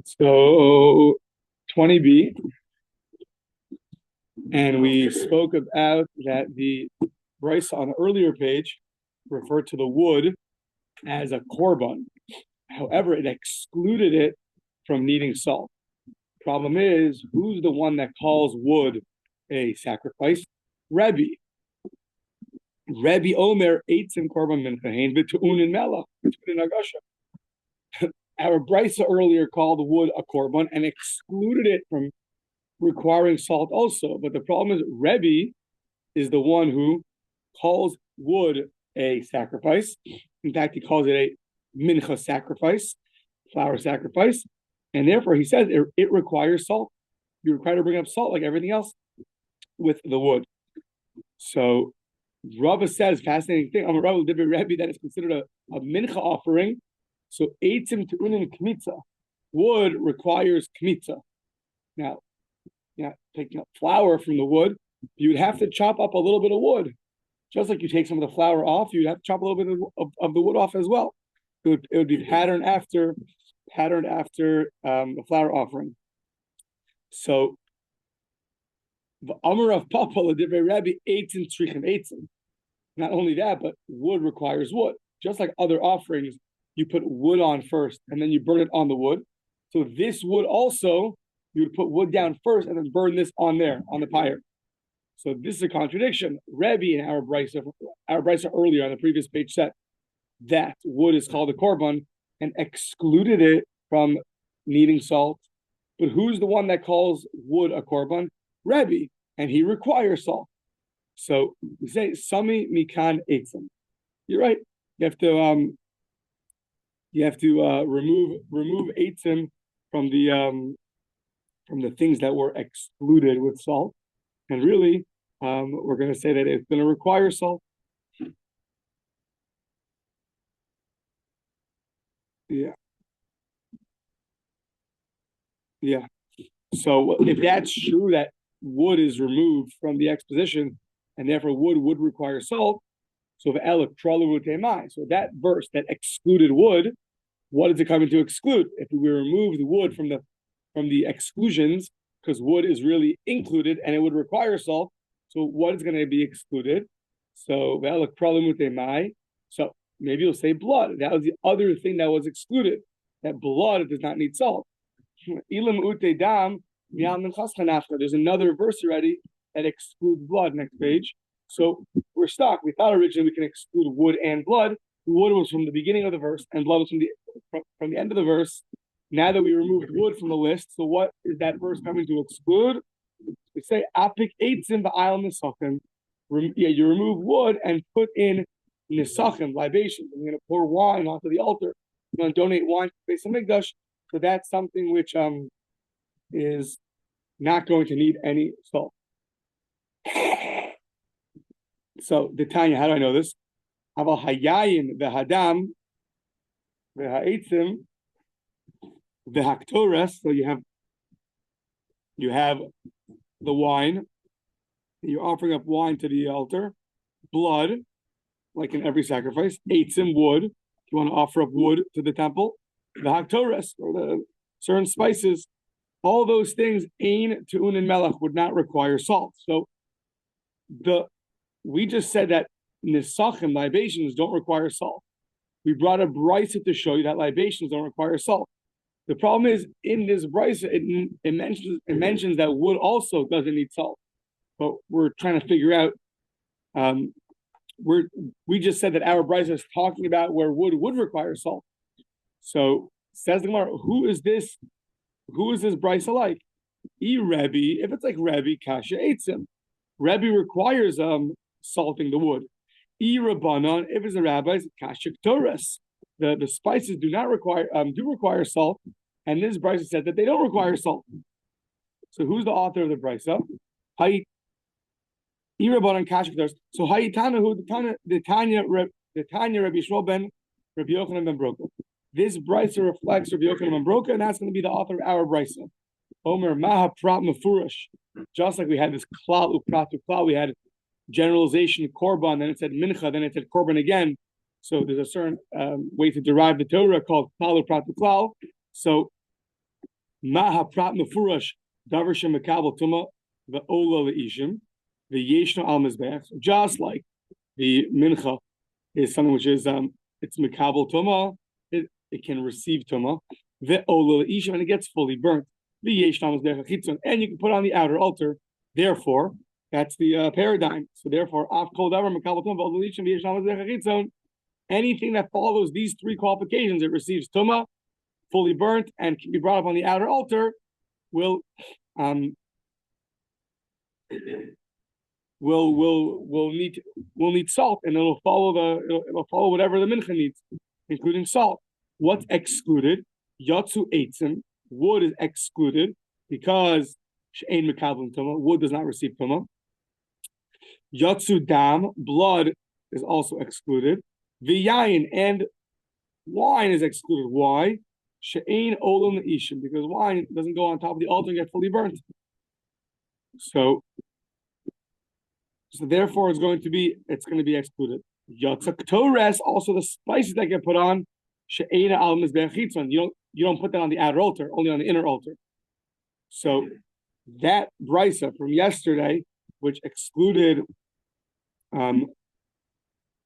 So 20b, and we spoke about that the Bryce on the earlier page referred to the wood as a korban. However, it excluded it from needing salt. Problem is, who's the one that calls wood a sacrifice? Rebbe. Rebbe Omer ate some korban minchain v'tu'un in mela, in agasha. Our Bryce earlier called wood a korban and excluded it from requiring salt also. But the problem is Rebbe is the one who calls wood a sacrifice. In fact, he calls it a mincha sacrifice, flour sacrifice. And therefore, he says it requires salt. You're required to bring up salt like everything else with the wood. So Rava says, fascinating thing, Rava Rebbe, that is considered a mincha offering. So eitzim tu'unin kmitza. Wood requires kmitza. Now, taking up flour from the wood, you would have to chop up a little bit of wood. Just like you take some of the flour off, you'd have to chop a little bit of the wood off as well. It would be patterned after the flour offering. So the Amar of Papa L'divrei Rebbe eitzim tzrichim eitzim. Not only that, but wood requires wood. Just like other offerings, you put wood on first and then you burn it on the wood. So this wood also, you would put wood down first and then burn this on there, on the pyre. So this is a contradiction. Rebbe in our Brisa earlier on the previous page said that wood is called a korban and excluded it from needing salt. But who's the one that calls wood a korban? Rebbe, and he requires salt. So we say sami mikan eitzim. You're right. You have to remove eitzim from the things that were excluded with salt, and really, we're going to say that it's going to require salt. Yeah. So if that's true, that wood is removed from the exposition, and therefore wood would require salt. So that verse that excluded wood, what is it coming to exclude? If we remove the wood from the exclusions, because wood is really included and it would require salt, so what is going to be excluded? So maybe you'll say blood. That was the other thing that was excluded. That blood does not need salt. There's another verse already that excludes blood. Next page. So we're stuck. We thought originally we can exclude wood and blood. Wood was from the beginning of the verse, and blood was from the end of the verse. Now that we removed wood from the list, so what is that verse coming to exclude? We say apik eitzim ba'al nisachim. You remove wood and put in nisachim, libations. I'm going to pour wine onto the altar. I'm going to donate wine to the Beis Hamikdash. So that's something which is not going to need any salt. So the Tanya, how do I know this? Aval hayayin v'hadam v'ha'etzim v'haktores. So you have the wine. You're offering up wine to the altar. Blood, like in every sacrifice. Eitzim, wood. You want to offer up wood to the temple. The haktores, or the certain spices. All those things, ein tu'un and melech, would not require salt. So we just said that nisachim, libations, don't require salt. We brought a brisa to show you that libations don't require salt. The problem is, in this brisa, it mentions that wood also doesn't need salt. But we're trying to figure out, we just said that our brisa is talking about where wood would require salt. So says the Gemara, who is this brisa like? Rebbe, if it's like Rebbe, kasha eitzim. Rebbe requires salting the wood. Rabbanan, if it's a rabbi, kasha ktores. The spices do require salt, and this brisa said that they don't require salt. So who's the author of the brisa? Rabbanan kasha ktores. So Hayitana, who the Tanya Rabbi Yishmael ben Rabbi Yochanan ben Broka. This brisa reflects Rabbi Yochanan ben Broka, and that's going to be the author of our brisa. Omer maha prat mefurash. Just like we had this klal uprat klal, we had generalization korban, then it said mincha, then it said korban again. So there's a certain way to derive the Torah called klal uprat klal. So Maha prat mefurash davar shemekabel tuma the ola leishim the yeshna al mizbeach. Just like the mincha is something which is it's mekabel tuma, it can receive tuma the ola leishim and it gets fully burnt. The yeshna al mizbeach chitzon and you can put on the outer altar. Therefore, that's the paradigm. So therefore, af kol davar mekabel tuma ola leishim the yeshna al mizbeach chitzon. Anything that follows these three qualifications, it receives tuma, fully burnt, and can be brought up on the outer altar, will need salt, and it'll follow whatever the mincha needs, including salt. What's excluded? Yatsu eitzim, wood is excluded because she'ein mekabel tuma, wood does not receive tuma. Yatsu dam, blood is also excluded. V'yayin, and wine is excluded. Why? She'ein olam ishim, because wine doesn't go on top of the altar and get fully burnt. So therefore it's going to be excluded. Yatzak tores, also the spices that get put on, she'ein al mizbeach chitzon. You don't put that on the outer altar, only on the inner altar. So that brisa from yesterday, which excluded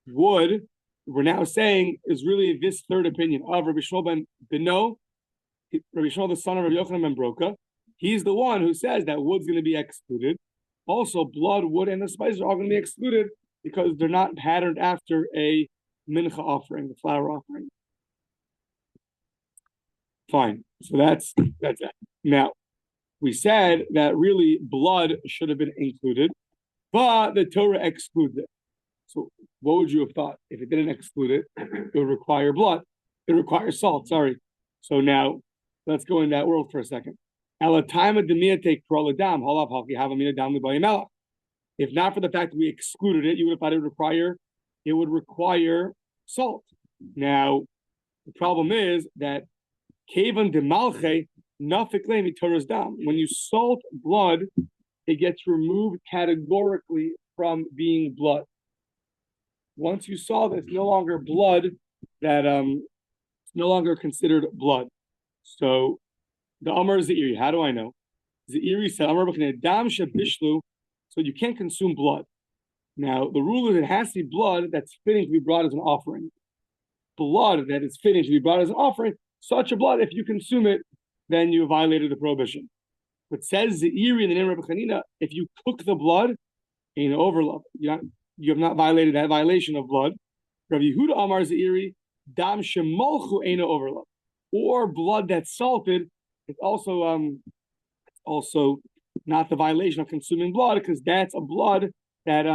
wood, we're now saying is really this third opinion of Rabbi Shmuel ben Beno, Rabbi Shmuel the son of Rabbi Yochanan ben Broka. He's the one who says that wood's going to be excluded. Also, blood, wood, and the spices are all going to be excluded because they're not patterned after a mincha offering, the flour offering. Fine. So that's that. Now, we said that really blood should have been included, but the Torah excludes it. So what would you have thought? If it didn't exclude it, it would require blood. It requires salt, sorry. So now, let's go in that world for a second. If not for the fact that we excluded it, you would have thought it would require salt. Now, the problem is that when you salt blood, it gets removed categorically from being blood. Once you salt, it's no longer blood that it's no longer considered blood. So the Amar Zeiri, how do I know? Zeiri said, Amar Dam Shabishlu, so you can't consume blood. Now the rule is it has to be blood that's fitting to be brought as an offering. Blood that is fitting to be brought as an offering, such a blood, if you consume it, then you violated the prohibition. But says Zeiri in the name of Rabbi Chanina, if you cook the blood, ain't overlap. You have not violated that violation of blood. Rabbi Yehuda Amar Zeiri, Dam Shemolchu Eina overlap. Or blood that's salted, it's also not the violation of consuming blood, because that's a blood that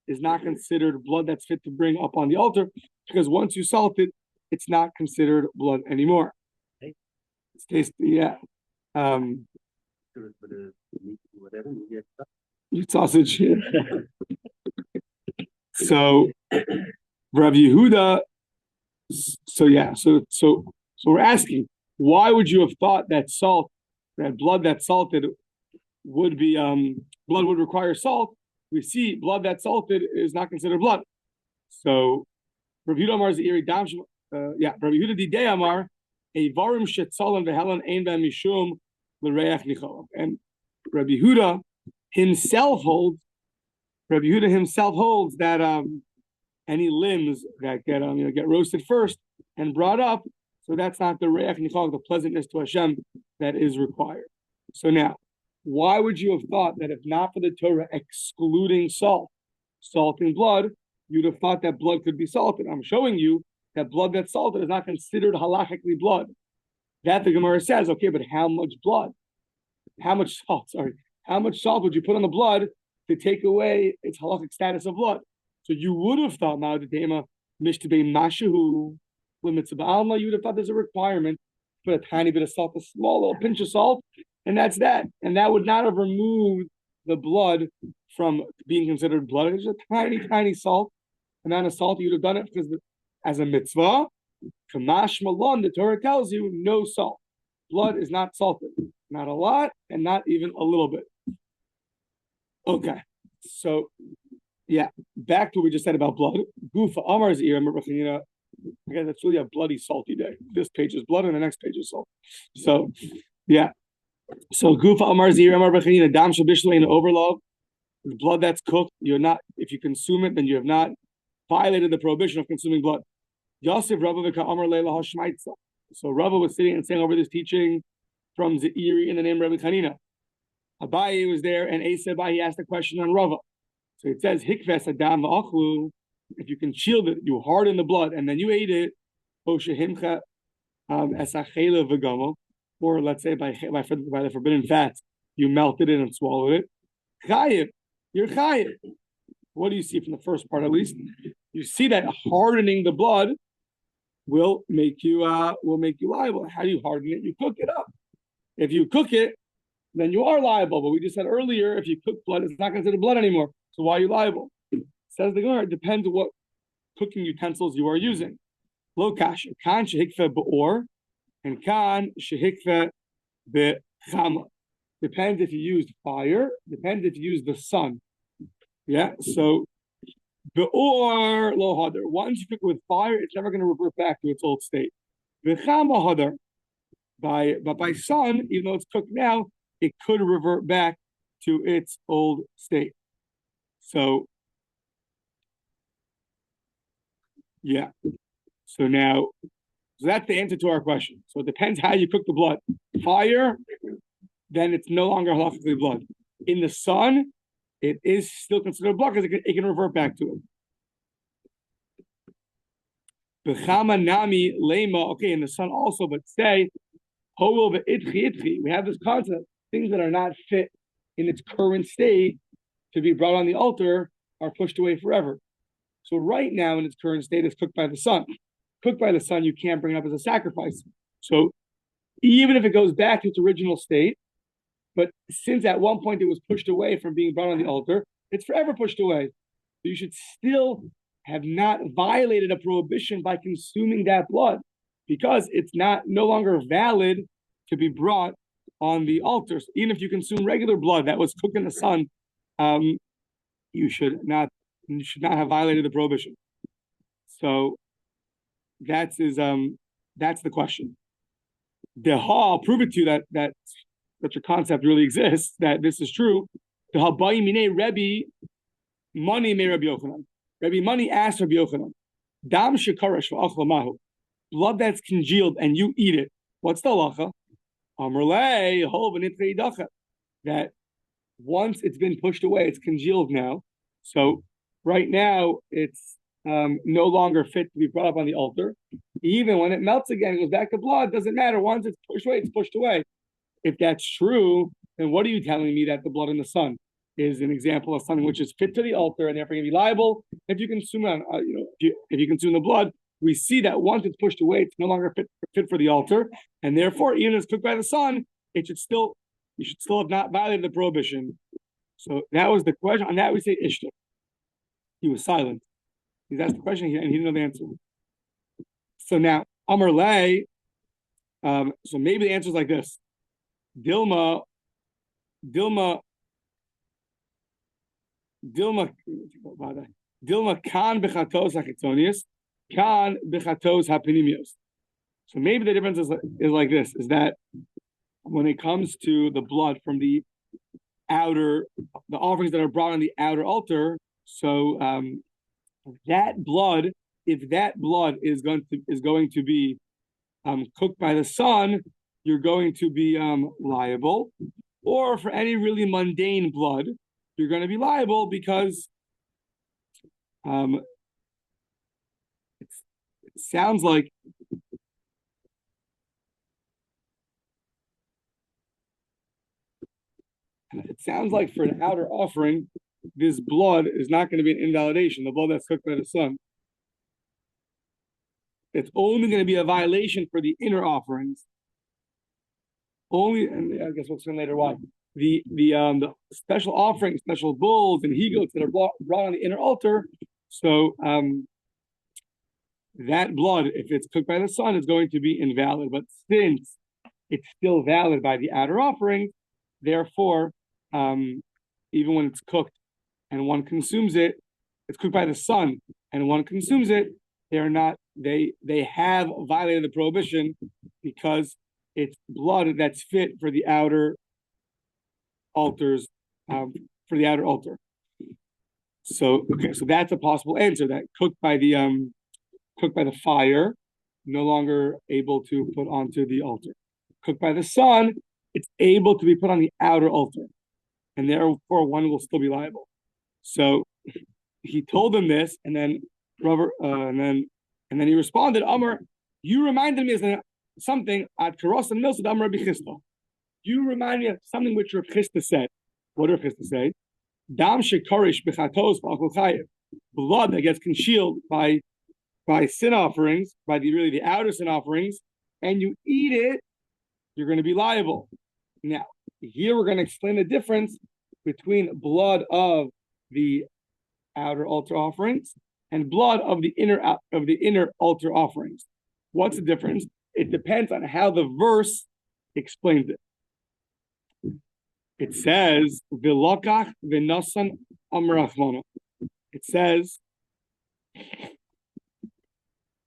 is not considered blood that's fit to bring up on the altar, because once you salt it, it's not considered blood anymore. It's tasty, yeah. Sausage. Yeah. So Rabbi Yehuda, so we're asking, why would you have thought that blood that's salted would be blood would require salt? We see blood that's salted is not considered blood. So Rabbi Yehuda Amar Zeiri Rabbi Yehuda Didei Amar Eivarim Shetzalim Vehelen Ein B'Hem Mishum L'Reach Nichol. And Rabbi Yehuda himself holds that any limbs that get roasted first and brought up, so that's not the re'ach nichal, the pleasantness to Hashem that is required. So now, why would you have thought that if not for the Torah excluding salting blood, you'd have thought that blood could be salted? I'm showing you that blood that's salted is not considered halachically blood. That the Gemara says, okay, but how much blood? How much salt would you put on the blood to take away its halachic status of blood? So you would have thought now the tema mishtebei mashahu limits of alma. You would have thought there's a requirement to put a tiny bit of salt, a small little pinch of salt, and that's that. And that would not have removed the blood from being considered blood. It's a tiny, tiny salt amount of salt. You'd have done it because as a mitzvah, kamash malon, the Torah tells you no salt. Blood is not salted, not a lot, and not even a little bit. Okay, so yeah, back to what we just said about blood. Gufa Amar's ear. Again, that's really a bloody, salty day. This page is blood, and the next page is salt. So, yeah. So Gufa Amar Zir Amar Bechanina Dam Shabishla in overlove, the blood that's cooked, you're not, if you consume it, then you have not violated the prohibition of consuming blood. Yosef Rabba V'ka Amar Leila Hashmaitza. So Rabba was sitting and saying over this teaching from Zeiri in the name of Rabbi Chanina. Abaye was there, and Asa Abaye asked a question on Rava. So it says, Hikves Adam V'achlu, if you can shield it, you harden the blood, and then you ate it, Hoshehimcha Esachela V'gamo, or let's say by the forbidden fats, you melted it and swallowed it. Chayiv, you're chayiv. What do you see from the first part at least? You see that hardening the blood will make you liable. How do you harden it? You cook it up. If you cook it, then you are liable. But we just said earlier, if you cook blood, it's not considered blood anymore. So why are you liable? Says the Gemara, it depends on what cooking utensils you are using. Lo kasha, kan shehikfe be'or, and kan shehikfe be'chama. Depends if you used fire, depends if you used the sun. Yeah, so be'or lo hadar. Once you cook with fire, it's never going to revert back to its old state. Be'chama hadar. But by sun, even though it's cooked now, it could revert back to its old state. So, yeah. So that's the answer to our question. So it depends how you cook the blood. Fire, then it's no longer halachically blood. In the sun, it is still considered blood because it can revert back to it. B'chama nami lema. Okay, in the sun also, but say we have this concept: things that are not fit in its current state to be brought on the altar are pushed away forever. So right now, in its current state, it's cooked by the sun. Cooked by the sun, you can't bring it up as a sacrifice. So even if it goes back to its original state, but since at one point it was pushed away from being brought on the altar, it's forever pushed away. So you should still have not violated a prohibition by consuming that blood, because it's no longer valid to be brought on the altar. So even if you consume regular blood that was cooked in the sun, you should not have violated the prohibition. So that's the question. I'll prove it to you that your concept really exists, that this is true. The Habayim Minei Rebbe Mani Me Rabbi Yochanan. Rabbi Mani asked Rabbi Yochanan, Dam shekarash v'achla mahu, blood that's congealed and you eat it, what's the halacha? Amrlei hol v'nitrei dacha, that once it's been pushed away, it's congealed now. So right now it's no longer fit to be brought up on the altar. Even when it melts again, it goes back to blood. Doesn't matter. Once it's pushed away, it's pushed away. If that's true, then what are you telling me that the blood in the sun is an example of something which is fit to the altar and therefore going to be liable? If you consume it, if you consume the blood, we see that once it's pushed away, it's no longer fit for the altar, and therefore, even if it's cooked by the sun, you should still have not violated the prohibition. So that was the question. On that we say ishtar. He was silent. He's asked the question and he didn't know the answer. So now Amar Lei. So maybe the answer is like this: Dilma kan bechatos hachitzonius, kan bechatos hapinimios. So maybe the difference is like this: is that when it comes to the blood from the offerings that are brought on the outer altar, so that blood, if that blood is going to be cooked by the sun, you're going to be liable. Or for any really mundane blood, you're going to be liable because it sounds like for an outer offering, this blood is not going to be an invalidation, the blood that's cooked by the sun. It's only going to be a violation for the inner offerings. Only, and I guess we'll explain later why. The special offerings, special bulls and he-goats that are brought on the inner altar, so that blood, if it's cooked by the sun, is going to be invalid. But since it's still valid by the outer offering, therefore, even when it's cooked and one consumes it, it's cooked by the sun and one consumes it, they have violated the prohibition because it's blood that's fit for the outer altars, for the outer altar. So that's a possible answer. That cooked by the fire, no longer able to put onto the altar. Cooked by the sun, it's able to be put on the outer altar, and therefore one will still be liable. So he told him this, and then and then he responded, Amar, you reminded me of something at Karos and Milsad Amar Rabbi Chisda. You remind me of something which Rabbi Chisda said. What did Rabbi Chisda say? Dam shekarish bechatos v'achol chayev. Blood that gets concealed by sin offerings, by the outer sin offerings, and you eat it, you're going to be liable. Now, here we're going to explain the difference between blood of the outer altar offerings and blood of the inner altar offerings. What's the difference? It depends on how the verse explains it. It says v'lokach v'nasan amrachmana. It says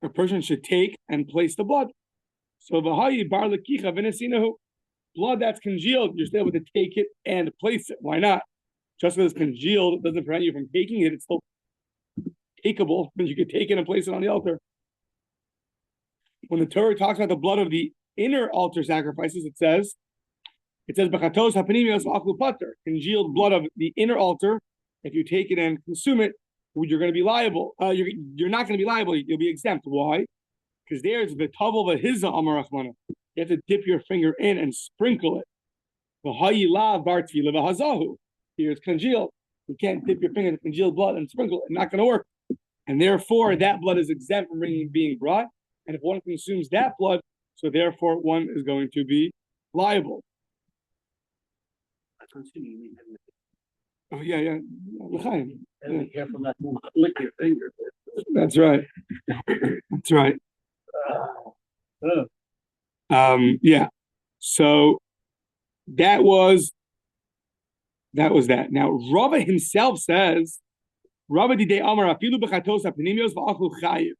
a person should take and place the blood. So v'hayi bar lekicha v'nesinahu. Blood that's congealed, you're still able to take it and place it. Why not? Just because it's congealed doesn't prevent you from taking it. It's still takeable, but you could take it and place it on the altar. When the Torah talks about the blood of the inner altar sacrifices, it says Bechatos hapanimios v'achlu pater, congealed blood of the inner altar. If you take it and consume it, you're going to be liable. You're not going to be liable. You'll be exempt. Why? Because there's the tavel v'hizah amarachmana. You have to dip your finger in and sprinkle it. V'hayilav bar tefila v'hazahu. Here it's congealed. You can't dip your finger in congealed blood and sprinkle it. It's not going to work. And therefore, that blood is exempt from being brought. And if one consumes that blood, so therefore one is going to be liable. Oh, yeah. Be careful not to lick your finger. That's right. That's right. Yeah. So that was that. Now Rava himself says, Rava didei amar afilu bechatos hapanimios v'achlu chayiv.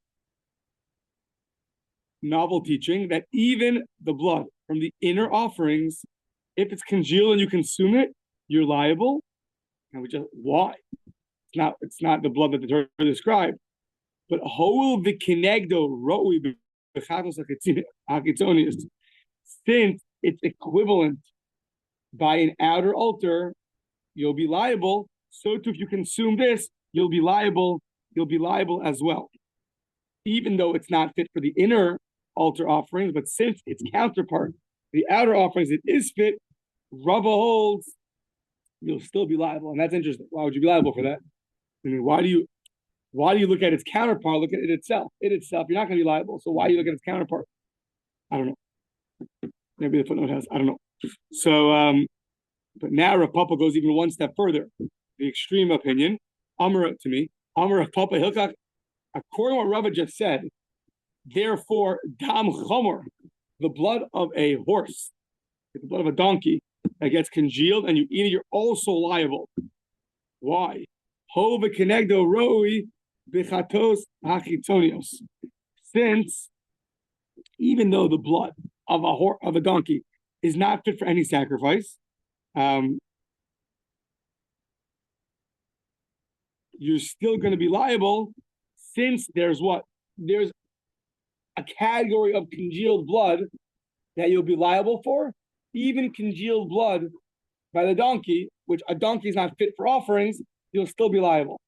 Novel teaching that even the blood from the inner offerings, if it's congealed and you consume it, you're liable. And why? It's not the blood that the Torah described. But hol v'kinegdo ro'ui b'chatos hachitzonius. Since it's equivalent by an outer altar, you'll be liable. So too, if you consume this, you'll be liable. You'll be liable as well, even though it's not fit for the inner altar offerings. But since its counterpart, the outer offerings, it is fit. Rava holds you'll still be liable, and that's interesting. Why would you be liable for that? I mean, why do you look at its counterpart? Look at it itself. It itself, you're not going to be liable. So why do you look at its counterpart? I don't know. Maybe the footnote has. I don't know. So, but now Rav Papa goes even one step further. The extreme opinion. Amar to me. Amar Rav Papa Hilchak. According to what Rava just said, therefore, dam chomer, the blood of a horse, the blood of a donkey that gets congealed and you eat it, you're also liable. Why? Ho v'kenegdo roi b'chatos hachitzonios. Since even though the blood of a donkey is not fit for any sacrifice, you're still going to be liable, since there's a category of congealed blood that you'll be liable for. Even congealed blood by the donkey, which a donkey is not fit for offerings, you'll still be liable.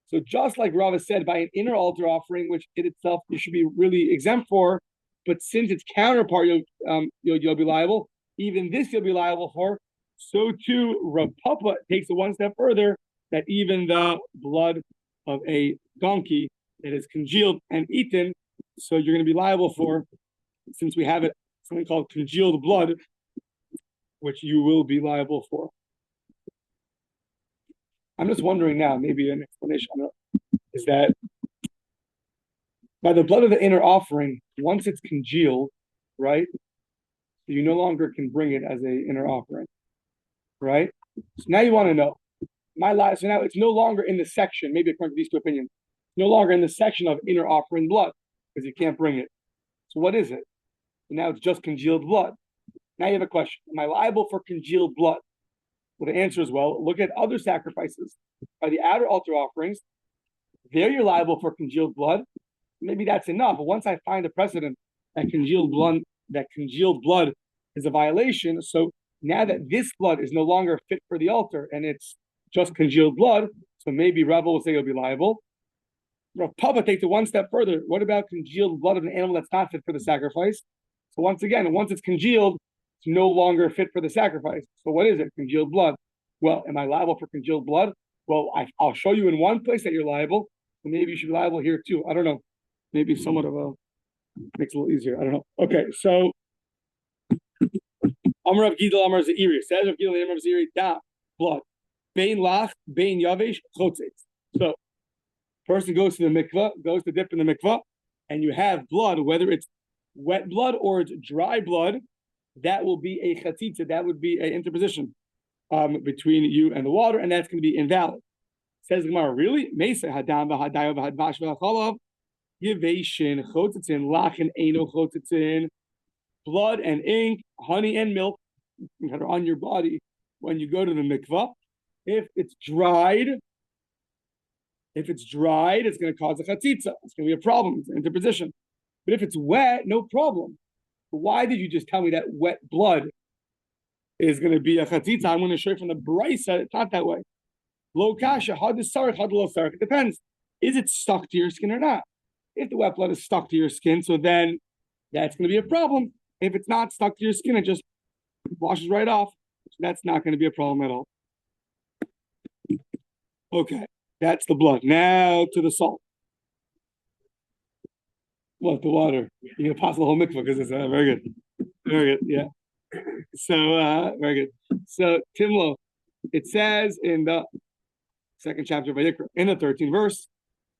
So just like Rava said, by an inner altar offering, which in itself you should be really exempt for, but since its counterpart you'll be liable, even this you'll be liable for. So too, Rav Papa takes it one step further, that even the blood of a donkey that is congealed and eaten, so you're going to be liable for, since we have something called congealed blood, which you will be liable for. I'm just wondering now, maybe an explanation is that by the blood of the inner offering, once it's congealed, right, you no longer can bring it as an inner offering, right? So now you want to know, so now it's no longer in the section, maybe according to these two opinions, no longer in the section of inner offering blood, because you can't bring it. So what is it? So now it's just congealed blood. Now you have a question. Am I liable for congealed blood? Well, the answer is, well, look at other sacrifices. By the outer altar offerings, there you're liable for congealed blood. Maybe that's enough. But once I find a precedent that congealed blood is a violation, so now that this blood is no longer fit for the altar and it's just congealed blood, so maybe Rabbi will say you'll be liable. Rav Papa takes it one step further. What about congealed blood of an animal that's not fit for the sacrifice? So once again, once it's congealed, it's no longer fit for the sacrifice. So what is it? Congealed blood. Well, am I liable for congealed blood? Well, I'll show you in one place that you're liable. So maybe you should be liable here too. I don't know. Maybe somewhat of a makes it a little easier. I don't know. Okay, so Amar of Gidal Amar Zeiri says of Gidal Amar Zeiri da blood. Bein lach, bein yavesh, chotzetz. So person goes to the mikvah, goes to dip in the mikvah, and you have blood, whether it's wet blood or it's dry blood, that will be a chatzitza, that would be an interposition between you and the water, and that's going to be invalid. Says Gemara, really? Mesa hadam v'hadayo v'hadvash v'hacholav yiveshin chotzitzin lachin eino chotzitzin. Blood and ink, honey and milk that are on your body when you go to the mikvah. If it's dried, it's going to cause a chatzitza. It's going to be a problem. It's an interposition. But if it's wet, no problem. But why did you just tell me that wet blood is going to be a chatzitza? I'm going to show you from the brisa. It's not that way. Lo kasha, had the sarach, had the lo sarach. It depends. Is it stuck to your skin or not? If the wet blood is stuck to your skin, so then that's going to be a problem. If it's not stuck to your skin, it just washes right off. So that's not going to be a problem at all. Okay, that's the blood. Now to the salt. What, the water? You're going to pass the whole mikvah because it's very good. Very good, yeah. So, very good. So, Timlo, it says in the second chapter of Vayikra, in the 13th verse,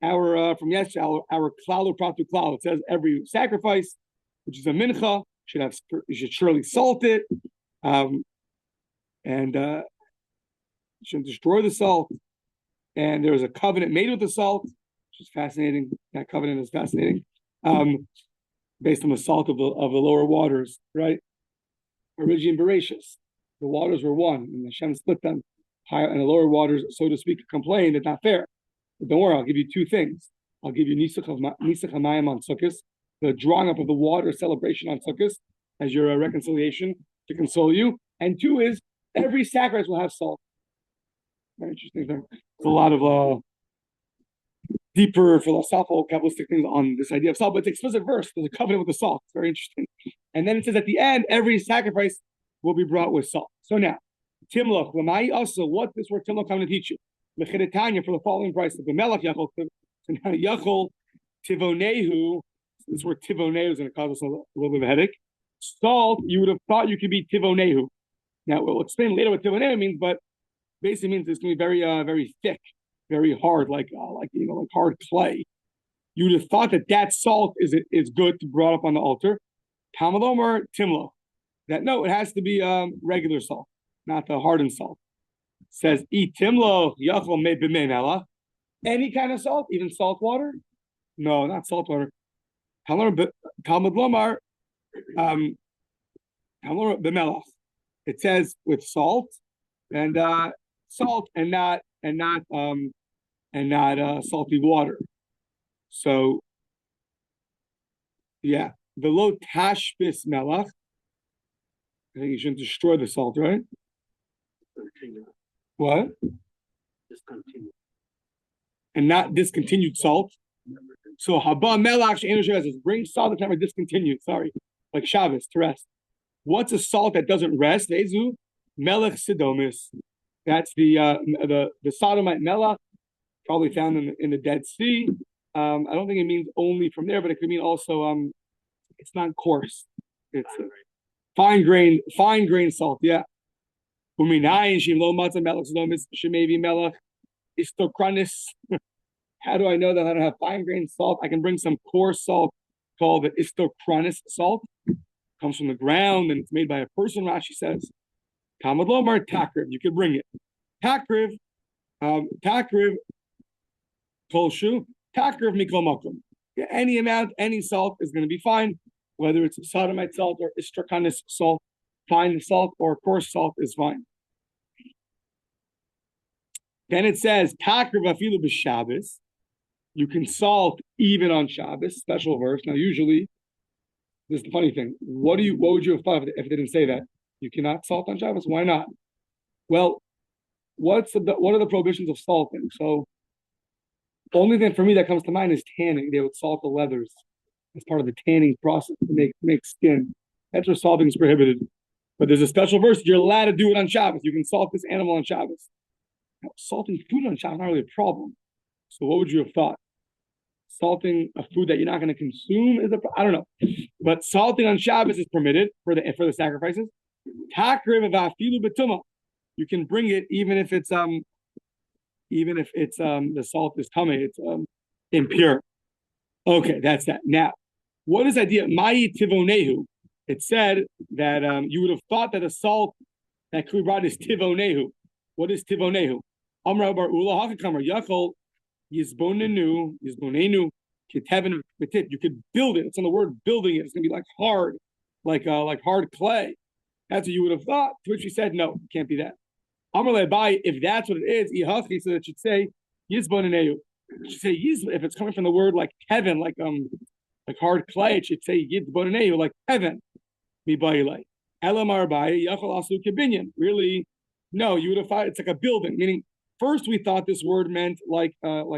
from yesterday, our klal or pratu klal, it says every sacrifice, which is a mincha, you should surely salt it, and you shouldn't destroy the salt. And there is a covenant made with the salt, which is fascinating. That covenant is fascinating, based on the salt of the lower waters, right? Origin and Bereshis, the waters were one, and Hashem split them. Higher and the lower waters, so to speak, complain that's not fair. But don't worry, I'll give you two things. I'll give you Nisach HaMayim on Sukkot, the drawing up of the water celebration on Sukkot as your reconciliation to console you. And two is every sacrifice will have salt. Very interesting thing. There's a lot of deeper philosophical, Kabbalistic things on this idea of salt, but it's an explicit verse. There's a covenant with the salt. It's very interesting. And then it says at the end, every sacrifice will be brought with salt. So now, Timloch, Lamai also, what this word Timloch coming to teach you? Mechidetanya for the following price. The Melech Yachol, so now Yachol Tivonehu. This word Tivonehu is going to cause us a little bit of a headache. Salt, you would have thought you could be Tivonehu. Now, we'll explain later what Tivonehu means, but basically means it's going to be very, very thick, very hard, like hard clay. You would have thought that salt is good to brought up on the altar. Tamalomar Timlo. That no, it has to be regular salt, not the hardened salt. It says eat Timlo Yachol me b'meinela. Any kind of salt, even salt water? No, not salt water. Talmud Lomar b'melach. It says with salt and salt and not salty water. So yeah, the lo tashbis melach. I think you shouldn't destroy the salt, right? Continue. What? Discontinue. And not discontinued salt. So haba melach she'enu says bring salt that's never discontinued. Sorry, like Shabbos to rest. What's a salt that doesn't rest? Ezu melech sidomis. That's the sodomite melach, probably found in the Dead Sea. I don't think it means only from there, but it could mean also it's not coarse. It's fine grain salt. Yeah. How do I know that I don't have fine grain salt? I can bring some coarse salt called the istokranis salt. It comes from the ground and it's made by a person. Rashi says, Talmud Lomar takriv. You could bring it. Takriv, kolshu, takriv mikol makom. Any amount, any salt is going to be fine, whether it's sodomite salt or istrachanis salt. fine salt or coarse salt is fine. Then it says, Takriv afilu b'Shabbos. You can salt even on Shabbos. Special verse. Now, usually, this is the funny thing. What would you have thought if it didn't say that? You cannot salt on Shabbos. Why not? Well, what are the prohibitions of salting? So, the only thing for me that comes to mind is tanning. They would salt the leathers as part of the tanning process to make skin. That's where salting is prohibited. But there's a special verse. You're allowed to do it on Shabbos. You can salt this animal on Shabbos. Now, salting food on Shabbos is not really a problem. So what would you have thought? Salting a food that you're not going to consume is I don't know. But salting on Shabbos is permitted for the sacrifices. You can bring it even if it's the salt is tummy, it's impure. Okay, that's that. Now, what is the idea? Ma'i tivonehu. It said that you would have thought that the salt that could be brought is tivonehu. What is tivonehu? Amra bar ula hakakamar yachol yizbonenu kitevin betit. You could build it. It's on the word building it. It's gonna be like hard clay. That's what you would have thought. To which we said, no, it can't be that. Amar le'bai, if that's what it is, ihachi, so it should say yizbonenu. It should say if it's coming from the word like heaven, like hard clay, it should say yizbonenu, like heaven. Mibailai. Elamar bai yachol asu kibinyan. Really, no, you would have thought it's like a building, meaning. First, we thought this word meant like clay.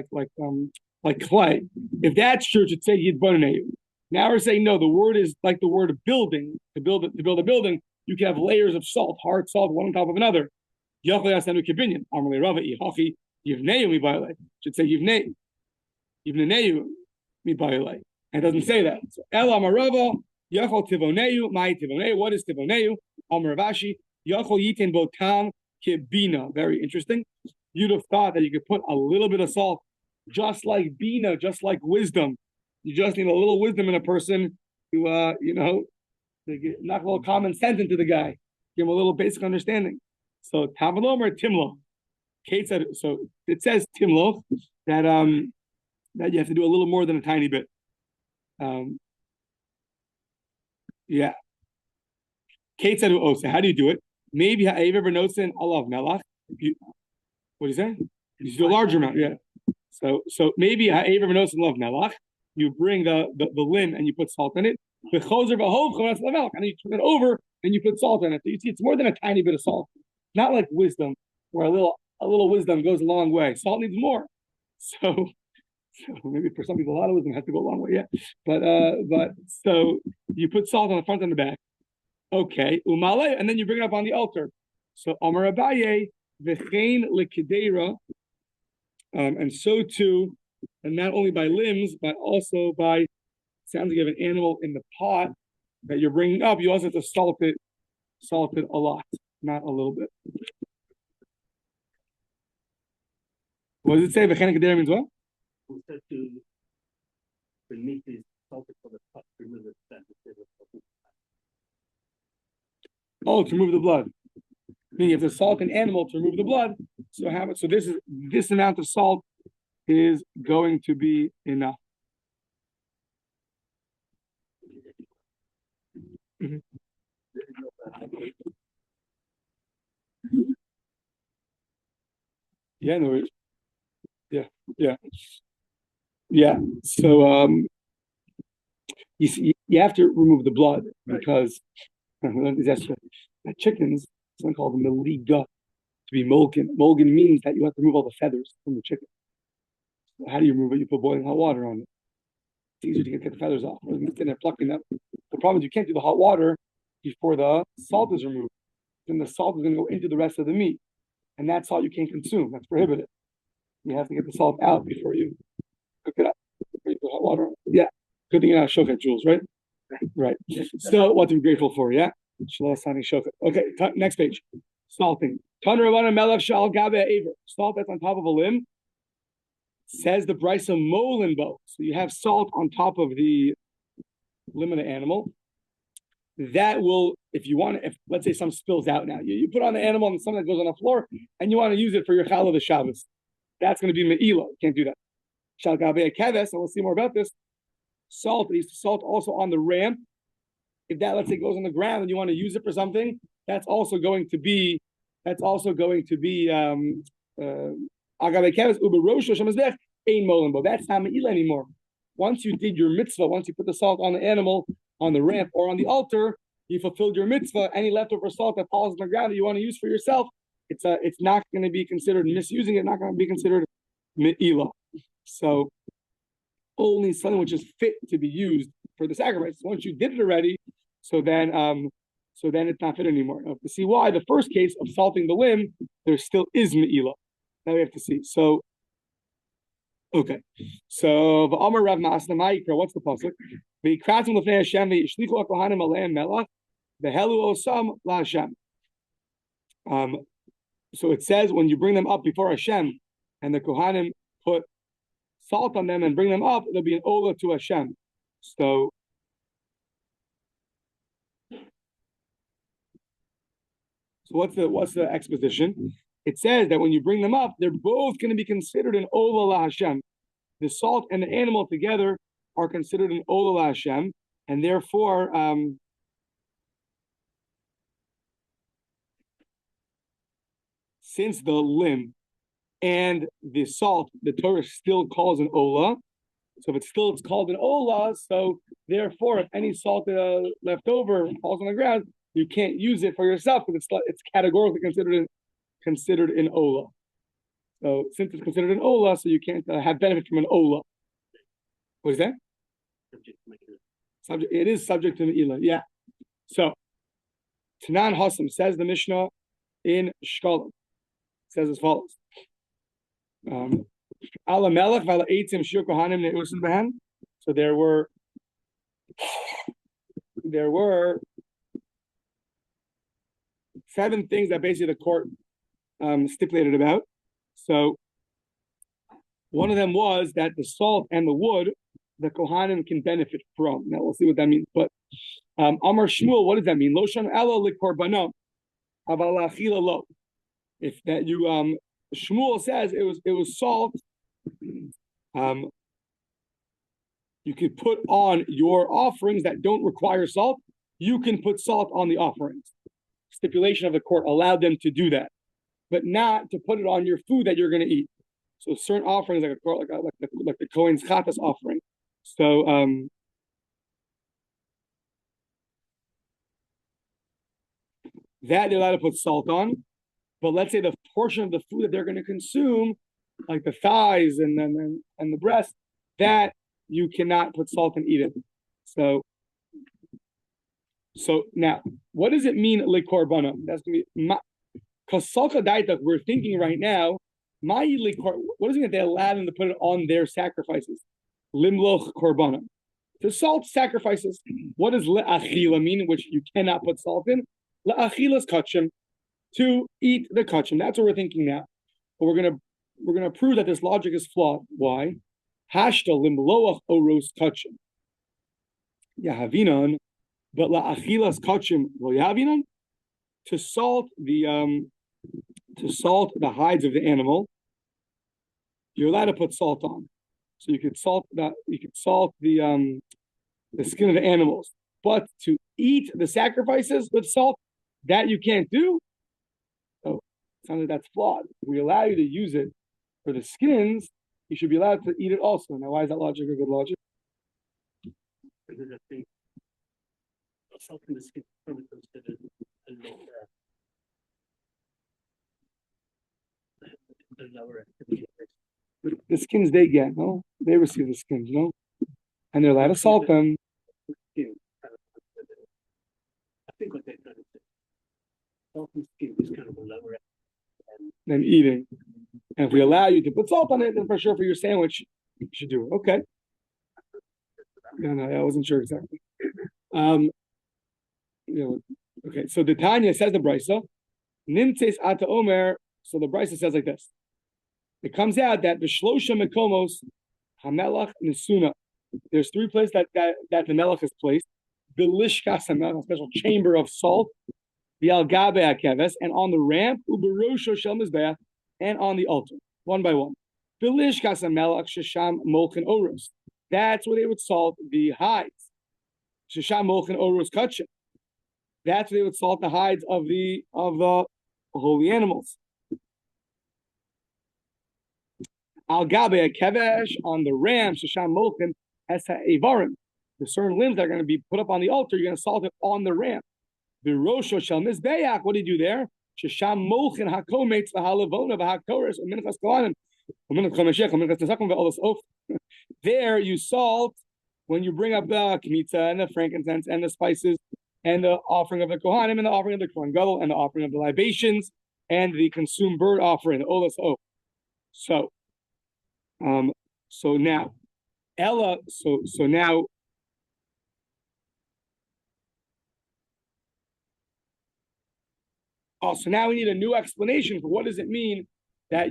If that's true, it should say yidbonenu. Now we're saying no. The word is like the word building. To build a building, you can have layers of salt, hard salt, one on top of another. Should say yivneu mibayilei. And it doesn't say that. So ela marava yachol tivoneu mai tivoneu. What is tivoneu? Amar Ravashi yachol yitin botam kibina. Very interesting. You'd have thought that you could put a little bit of salt, just like bina, just like wisdom. You just need a little wisdom in a person to, knock a little common sense into the guy, give him a little basic understanding. So Tavalom or Timlo. Kate said so. It says Timlo that you have to do a little more than a tiny bit. Yeah. Kate said, "Oh, so how do you do it? Maybe have you ever noticed in alav melach? What do you say? You do a larger amount, yeah. So maybe have you ever noticed in alav melach? You bring the limb and you put salt in it. The choser v'hov and then you turn it over and you put salt in it. So you see, it's more than a tiny bit of salt. Not like wisdom, where a little wisdom goes a long way. Salt needs more. So maybe for some people a lot of wisdom has to go a long way, yeah. But so you put salt on the front and the back. Okay, umale, and then you bring it up on the altar. So Amar Abaye v'chein l'kedera, and so too, and not only by limbs, but also by sounds like you have an animal in the pot that you're bringing up. You also have to salt it a lot, not a little bit. What does it say? V'chein l'kedera means what? Who said to the meat is salted for the pot to remove the fat. Oh, to remove the blood. Meaning you have to salt an animal to remove the blood. So this amount of salt is going to be enough. Mm-hmm. Yeah, no worries. Yeah. So you see, you have to remove the blood because chickens, something called the meliga, to be molgen. Molgen means that you have to remove all the feathers from the chicken. So how do you remove it? You put boiling hot water on it. It's easier to get the feathers off. Rather than sitting there plucking them. The problem is you can't do the hot water before the salt is removed. Then the salt is going to go into the rest of the meat. And that salt you can't consume. That's prohibited. You have to get the salt out before you cook it up. Before you put hot water on it. Yeah. Good thing you're not shochet, Jules, right? Right. So what to be grateful for, yeah? Okay, next page. Salting. Salt that's on top of a limb. Says the Brisa Molinbo. So you have salt on top of the limb of the animal. That will, if you want, if let's say some spills out now, you put on the animal and something that goes on the floor, and you want to use it for your challah the Shabbos. That's going to be me'ila. You can't do that. Shal gabe keves, and we'll see more about this. Salt. They used to salt also on the ramp if that, let's say, goes on the ground and you want to use it for something, that's also going to be agabe keves uberosho shemazbech ein molim. That's not meila anymore. Once you did your mitzvah, once you put the salt on the animal, on the ramp, or on the altar, you fulfilled your mitzvah. Any leftover salt that falls on the ground that you want to use for yourself, it's not going to be considered misusing it, not going to be considered meila. So only something which is fit to be used for the sacrifice. Once you did it already, so then it's not fit anymore. Now, to see why, the first case of salting the limb, there still is meila. Now we have to see. So, okay. So the Amar Rav Masna Ma'ikra, what's the pasuk? The Kratim Lefnei Hashem v'yishlichu hakohanim aleim melach v'helu osam laHashem. So it says when you bring them up before Hashem, and the Kohanim put salt on them and bring them up, there'll be an ola to Hashem. So what's the exposition? It says that when you bring them up, they're both going to be considered an ola la Hashem. The salt and the animal together are considered an ola la Hashem, and therefore, since the limb and the salt, the Torah still calls an ola. So if it's called an ola, so therefore, if any salt left over falls on the ground, you can't use it for yourself because it's categorically considered an ola. So since it's considered an ola, so you can't have benefit from an ola. What is that? It is subject to meila. Yeah. So Tanan Hassam says the Mishnah in Shkalim. Says as follows. So there were 7 things that basically the court stipulated about. So one of them was that the salt and the wood, the Kohanim can benefit from. Now we'll see what that means. But Amar Shmuel, what does that mean? Loshan elo likorbanom, aval achila lo. If that you Shmuel says it was salt. You could put on your offerings that don't require salt. You can put salt on the offerings. Stipulation of the court allowed them to do that, but not to put it on your food that you're going to eat. So certain offerings, like the Kohen's Chatas offering. So that they're allowed to put salt on. But let's say the portion of the food that they're going to consume, like the thighs and the breast, that you cannot put salt and eat it. So now, what does it mean likorbana? That's going to be because salka daita. We're thinking right now, what does it mean that they allow them to put it on their sacrifices? Limloch korbana. To salt sacrifices. What does le'achila mean, which you cannot put salt in? Le'achilas kachim. To eat the kachim. That's what we're thinking now. But we're gonna prove that this logic is flawed. Why? Hashta limloach oros kachim. Yahavinan, but la'achilas kachim lo yahavinan. To salt the hides of the animal, you're allowed to put salt on. So you could salt that. You could salt the skin of the animals. But to eat the sacrifices with salt, that you can't do. Something that's flawed. If we allow you to use it for the skins, you should be allowed to eat it also. Now, why is that logic a good logic? Because I think salt in the skin is considered a lower activity. The skins they get, no? They receive the skins, no? And they're allowed to salt them. I think what they're trying to say. Salt and skin is kind of a lower than eating. And if we allow you to put salt on it, then for sure for your sandwich, you should do it. Okay. No, I wasn't sure exactly. Okay, so the Tanya says the Brisa, Nimtes Ata Omer, so the Brisa says like this. It comes out that the Shlosha Mekomos, Hamelach Nesuna, there's 3 places that the Melech is placed. The Lishkas HaMelech, a special chamber of salt, the Al-Gabe HaKeves, and on the ramp, Uberosho Shel Mizbeach, and on the altar, one by one. The Lishkas HaMelech Shesham Molchen Oros. That's where they would salt the hides. Shesham Molchin Orus Kachim. That's where they would salt the hides of the holy animals. Al Gabe Kevesh, on the ram, Shesham Molchin Esa Evarim. The certain limbs that are going to be put up on the altar, you're going to salt it on the ram. The Rosho Shel Mizbeach, what do you do there? Shesham Molchin Hakometz V'Halavona V'Hakoris U'Minchas Kohanim U'Minchas Chamashech U'Minchas Tesakim V'Olos Of. There you salt when you bring up the kmitza and the frankincense and the spices and the offering of the Kohanim and the offering of the Kohen Gadol and the offering of the libations and the consumed bird offering, the Olas Of. So now, Ella, so now, so now we need a new explanation for what does it mean that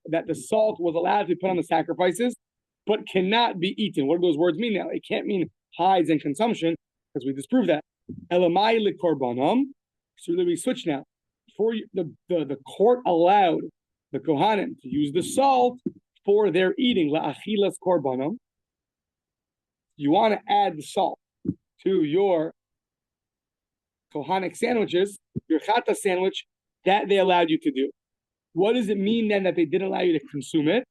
that the salt was allowed to be put on the sacrifices, but cannot be eaten. What do those words mean now? It can't mean hides and consumption, because we disproved that. Elamai likorbanam. So we switch now. For the court allowed the Kohanim to use the salt for their eating. La'achilas korbanam. You want to add the salt to your Kohanic sandwiches, your chata sandwich, that they allowed you to do. What does it mean then that they didn't allow you to consume it?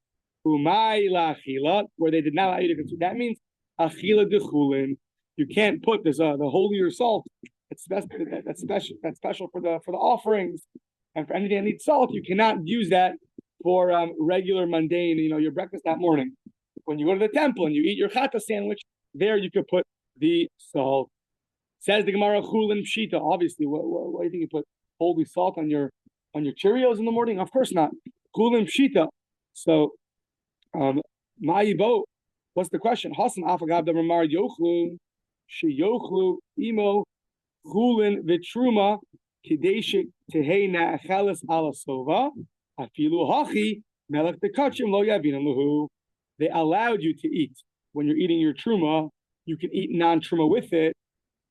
Umay la'achila, where they did not allow you to consume. That means achila dechulin. You can't put this the holier salt. That's special for the offerings and for anything that needs salt. You cannot use that for regular mundane, your breakfast that morning. When you go to the temple and you eat your chata sandwich, there you could put the salt. Says the Gemara chulin pshita. Obviously, what do you think you put holy salt on your Cheerios in the morning? Of course not. Chulin pshita. So, ma'ibo. What's the question? Hasan afagab damar yochlu sheyochlu imo chulin vitruma kidesh tehena achalas ala sova afilu hachi melech dekachim lo yavin luhu. They allowed you to eat when you're eating your truma. You can eat non-truma with it.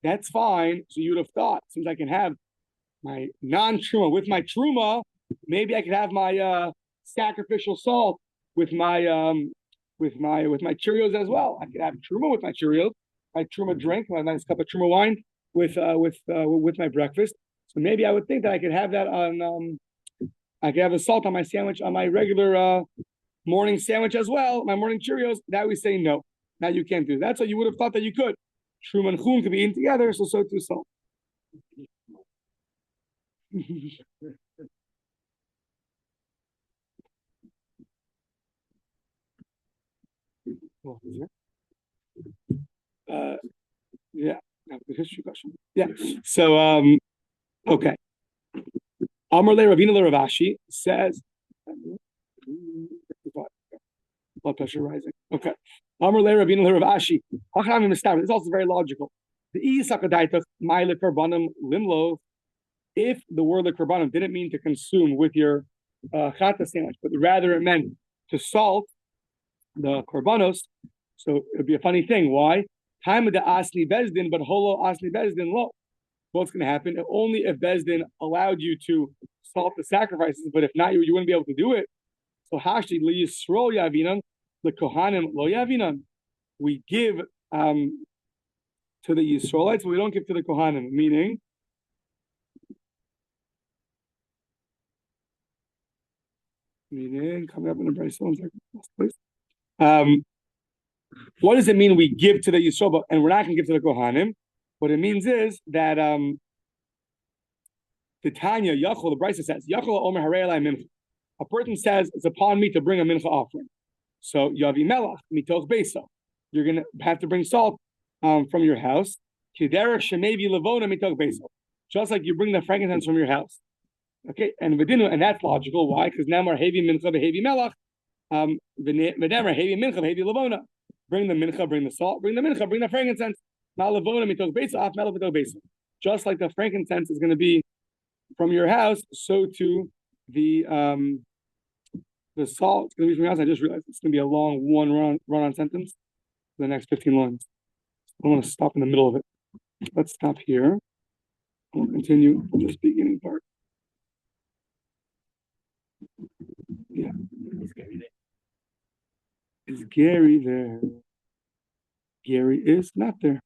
That's fine. So you would have thought, since I can have my non-truma with my truma, maybe I could have my sacrificial salt with my Cheerios as well. I could have truma with my Cheerios, my truma drink, my nice cup of truma wine with my breakfast. So maybe I would think that I could have that on. I could have a salt on my sandwich, on my regular morning sandwich as well. My morning Cheerios. That we say no. Now you can't do that. That's what you would have thought that you could. Truma and chum could be eaten together, so too salt. Yeah, the history question. Yeah. So okay. Amar le Ravina le Ravashi says blood pressure rising. Okay. Amar le Ravina le Ravashi. It's also very logical. The Isakadaitach Maile Karbanam Limlo. If the word of Karbanam didn't mean to consume with your chata sandwich, but rather it meant to salt the korbanos, so it would be a funny thing. Why? Time of the asli bezdin, but holo asli bezdin lo. What's going to happen? Only if bezdin allowed you to salt the sacrifices, but if not, you wouldn't be able to do it. So hashi li yisro yavinan, the kohanim lo yavinan. We give to the Yisraelites, but we don't give to the kohanim. Meaning, coming up in the Bryce place. What does it mean we give to the Yisrael, and we're not going to give to the Kohanim? What it means is that the Tanya, Yachol, the Bryce says, Yachol Omer Harei Elai Mincha. A person says, it's upon me to bring a mincha offering. So, Yavi Melach, Mitoch Beso. You're going to have to bring salt from your house. Kiderech Shemevi Levona Mitoch Beso. Just like you bring the frankincense from your house. Okay, and that's logical. Why? Because now we're heavy mincha, heavy melach, heavy mincha, heavy levona. Bring the mincha, bring the salt, bring the mincha, bring the frankincense. Now levona mitok beisa, af melach mitok beisa. Just like the frankincense is going to be from your house, so too the salt is going to be from your house. I just realized it's going to be a long run-on sentence for the next 15 lines. I don't want to stop in the middle of it. Let's stop here. We'll continue this beginning part. Yeah. Is Gary there? Gary is not there.